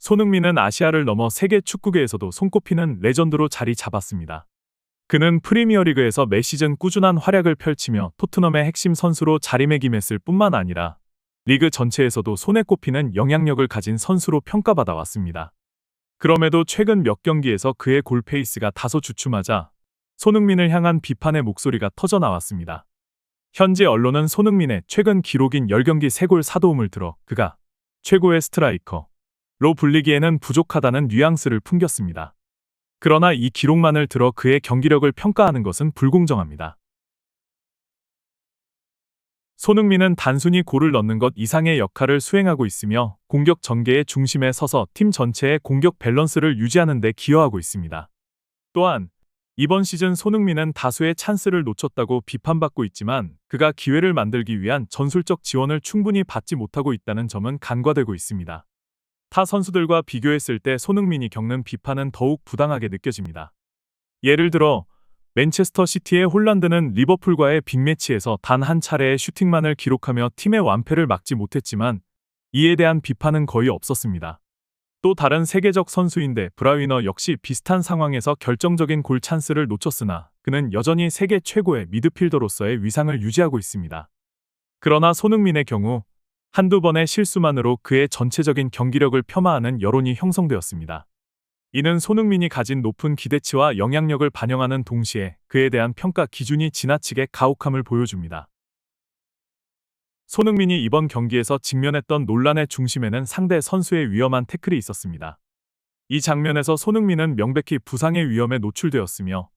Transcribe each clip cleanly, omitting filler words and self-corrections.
손흥민은 아시아를 넘어 세계 축구계에서도 손꼽히는 레전드로 자리 잡았습니다. 그는 프리미어리그에서 매 시즌 꾸준한 활약을 펼치며 토트넘의 핵심 선수로 자리매김했을 뿐만 아니라 리그 전체에서도 손에 꼽히는 영향력을 가진 선수로 평가받아 왔습니다. 그럼에도 최근 몇 경기에서 그의 골 페이스가 다소 주춤하자 손흥민을 향한 비판의 목소리가 터져 나왔습니다. 현지 언론은 손흥민의 최근 기록인 10경기 3골 4도움을 들어 그가 최고의 스트라이커로 불리기에는 부족하다는 뉘앙스를 풍겼습니다. 그러나 이 기록만을 들어 그의 경기력을 평가하는 것은 불공정합니다. 손흥민은 단순히 골을 넣는 것 이상의 역할을 수행하고 있으며 공격 전개의 중심에 서서 팀 전체의 공격 밸런스를 유지하는 데 기여하고 있습니다. 또한 이번 시즌 손흥민은 다수의 찬스를 놓쳤다고 비판받고 있지만 그가 기회를 만들기 위한 전술적 지원을 충분히 받지 못하고 있다는 점은 간과되고 있습니다. 타 선수들과 비교했을 때 손흥민이 겪는 비판은 더욱 부당하게 느껴집니다. 예를 들어 맨체스터 시티의 홀란드는 리버풀과의 빅매치에서 단 한 차례의 슈팅만을 기록하며 팀의 완패를 막지 못했지만 이에 대한 비판은 거의 없었습니다. 또 다른 세계적 선수인데 브라위너 역시 비슷한 상황에서 결정적인 골 찬스를 놓쳤으나 그는 여전히 세계 최고의 미드필더로서의 위상을 유지하고 있습니다. 그러나 손흥민의 경우 한두 번의 실수만으로 그의 전체적인 경기력을 폄하하는 여론이 형성되었습니다. 이는 손흥민이 가진 높은 기대치와 영향력을 반영하는 동시에 그에 대한 평가 기준이 지나치게 가혹함을 보여줍니다. 손흥민이 이번 경기에서 직면했던 논란의 중심에는 상대 선수의 위험한 태클이 있었습니다. 이 장면에서 손흥민은 명백히 부상의 위험에 노출되었으며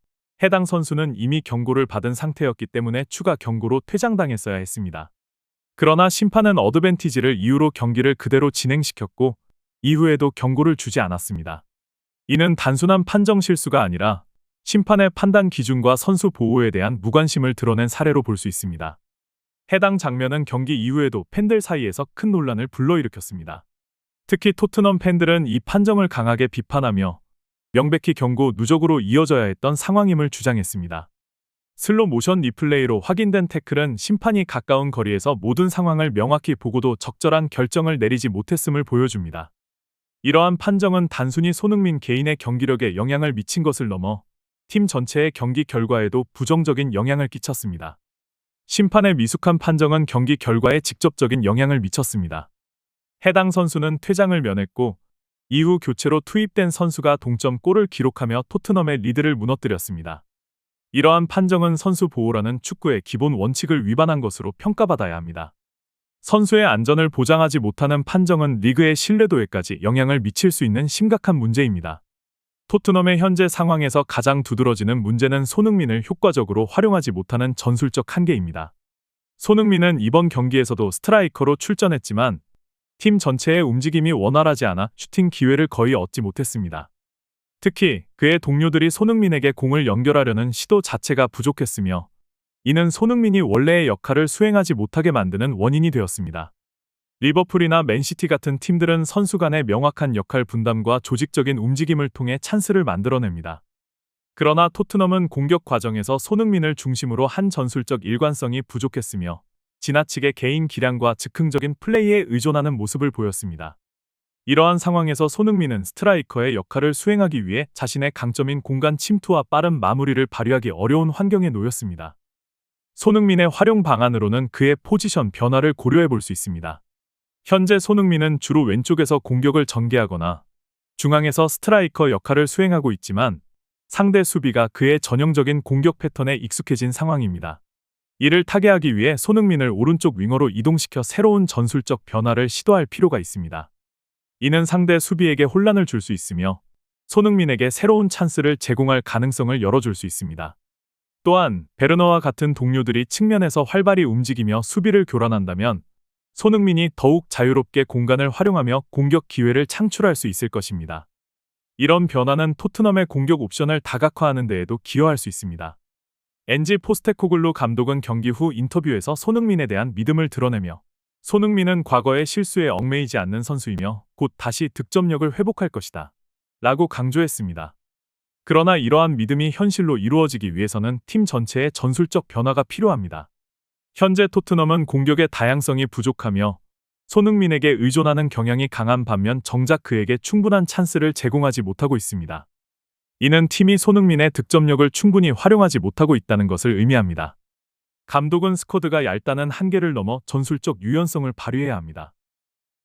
해당 선수는 이미 경고를 받은 상태였기 때문에 추가 경고로 퇴장당했어야 했습니다. 그러나 심판은 어드밴티지를 이유로 경기를 그대로 진행시켰고 이후에도 경고를 주지 않았습니다. 이는 단순한 판정 실수가 아니라 심판의 판단 기준과 선수 보호에 대한 무관심을 드러낸 사례로 볼 수 있습니다. 해당 장면은 경기 이후에도 팬들 사이에서 큰 논란을 불러일으켰습니다. 특히 토트넘 팬들은 이 판정을 강하게 비판하며 명백히 경고 누적으로 이어져야 했던 상황임을 주장했습니다. 슬로 모션 리플레이로 확인된 태클은 심판이 가까운 거리에서 모든 상황을 명확히 보고도 적절한 결정을 내리지 못했음을 보여줍니다. 이러한 판정은 단순히 손흥민 개인의 경기력에 영향을 미친 것을 넘어 팀 전체의 경기 결과에도 부정적인 영향을 끼쳤습니다. 심판의 미숙한 판정은 경기 결과에 직접적인 영향을 미쳤습니다. 해당 선수는 퇴장을 면했고 이후 교체로 투입된 선수가 동점골을 기록하며 토트넘의 리드를 무너뜨렸습니다. 이러한 판정은 선수 보호라는 축구의 기본 원칙을 위반한 것으로 평가받아야 합니다. 선수의 안전을 보장하지 못하는 판정은 리그의 신뢰도에까지 영향을 미칠 수 있는 심각한 문제입니다. 토트넘의 현재 상황에서 가장 두드러지는 문제는 손흥민을 효과적으로 활용하지 못하는 전술적 한계입니다. 손흥민은 이번 경기에서도 스트라이커로 출전했지만 팀 전체의 움직임이 원활하지 않아 슈팅 기회를 거의 얻지 못했습니다. 특히 그의 동료들이 손흥민에게 공을 연결하려는 시도 자체가 부족했으며 이는 손흥민이 원래의 역할을 수행하지 못하게 만드는 원인이 되었습니다. 리버풀이나 맨시티 같은 팀들은 선수 간의 명확한 역할 분담과 조직적인 움직임을 통해 찬스를 만들어냅니다. 그러나 토트넘은 공격 과정에서 손흥민을 중심으로 한 전술적 일관성이 부족했으며 지나치게 개인 기량과 즉흥적인 플레이에 의존하는 모습을 보였습니다. 이러한 상황에서 손흥민은 스트라이커의 역할을 수행하기 위해 자신의 강점인 공간 침투와 빠른 마무리를 발휘하기 어려운 환경에 놓였습니다. 손흥민의 활용 방안으로는 그의 포지션 변화를 고려해 볼 수 있습니다. 현재 손흥민은 주로 왼쪽에서 공격을 전개하거나 중앙에서 스트라이커 역할을 수행하고 있지만 상대 수비가 그의 전형적인 공격 패턴에 익숙해진 상황입니다. 이를 타개하기 위해 손흥민을 오른쪽 윙어로 이동시켜 새로운 전술적 변화를 시도할 필요가 있습니다. 이는 상대 수비에게 혼란을 줄 수 있으며 손흥민에게 새로운 찬스를 제공할 가능성을 열어줄 수 있습니다. 또한 베르너와 같은 동료들이 측면에서 활발히 움직이며 수비를 교란한다면 손흥민이 더욱 자유롭게 공간을 활용하며 공격 기회를 창출할 수 있을 것입니다. 이런 변화는 토트넘의 공격 옵션을 다각화하는 데에도 기여할 수 있습니다. 엔지 포스테코글루 감독은 경기 후 인터뷰에서 손흥민에 대한 믿음을 드러내며 손흥민은 과거의 실수에 얽매이지 않는 선수이며 곧 다시 득점력을 회복할 것이다 라고 강조했습니다. 그러나 이러한 믿음이 현실로 이루어지기 위해서는 팀 전체의 전술적 변화가 필요합니다. 현재 토트넘은 공격의 다양성이 부족하며 손흥민에게 의존하는 경향이 강한 반면 정작 그에게 충분한 찬스를 제공하지 못하고 있습니다. 이는 팀이 손흥민의 득점력을 충분히 활용하지 못하고 있다는 것을 의미합니다. 감독은 스쿼드가 얇다는 한계를 넘어 전술적 유연성을 발휘해야 합니다.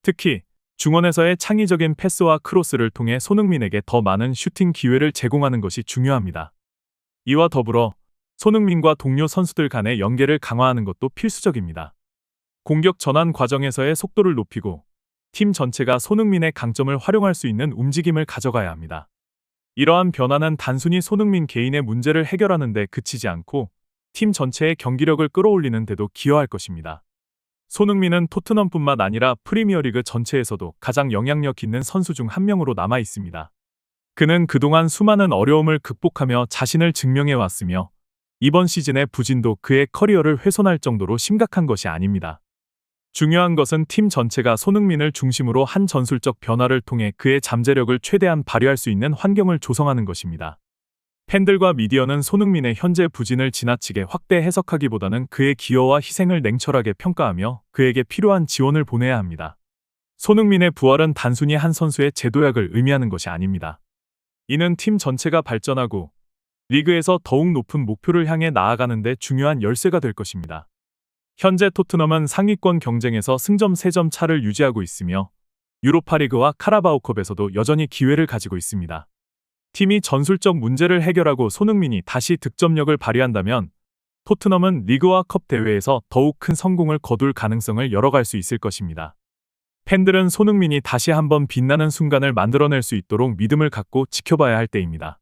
특히 중원에서의 창의적인 패스와 크로스를 통해 손흥민에게 더 많은 슈팅 기회를 제공하는 것이 중요합니다. 이와 더불어 손흥민과 동료 선수들 간의 연계를 강화하는 것도 필수적입니다. 공격 전환 과정에서의 속도를 높이고 팀 전체가 손흥민의 강점을 활용할 수 있는 움직임을 가져가야 합니다. 이러한 변화는 단순히 손흥민 개인의 문제를 해결하는 데 그치지 않고 팀 전체의 경기력을 끌어올리는 데도 기여할 것입니다. 손흥민은 토트넘뿐만 아니라 프리미어리그 전체에서도 가장 영향력 있는 선수 중 한 명으로 남아 있습니다. 그는 그동안 수많은 어려움을 극복하며 자신을 증명해 왔으며 이번 시즌의 부진도 그의 커리어를 훼손할 정도로 심각한 것이 아닙니다. 중요한 것은 팀 전체가 손흥민을 중심으로 한 전술적 변화를 통해 그의 잠재력을 최대한 발휘할 수 있는 환경을 조성하는 것입니다. 팬들과 미디어는 손흥민의 현재 부진을 지나치게 확대 해석하기보다는 그의 기여와 희생을 냉철하게 평가하며 그에게 필요한 지원을 보내야 합니다. 손흥민의 부활은 단순히 한 선수의 재도약을 의미하는 것이 아닙니다. 이는 팀 전체가 발전하고 리그에서 더욱 높은 목표를 향해 나아가는 데 중요한 열쇠가 될 것입니다. 현재 토트넘은 상위권 경쟁에서 승점 3점 차를 유지하고 있으며 유로파리그와 카라바오컵에서도 여전히 기회를 가지고 있습니다. 팀이 전술적 문제를 해결하고 손흥민이 다시 득점력을 발휘한다면 토트넘은 리그와 컵 대회에서 더욱 큰 성공을 거둘 가능성을 열어갈 수 있을 것입니다. 팬들은 손흥민이 다시 한번 빛나는 순간을 만들어낼 수 있도록 믿음을 갖고 지켜봐야 할 때입니다.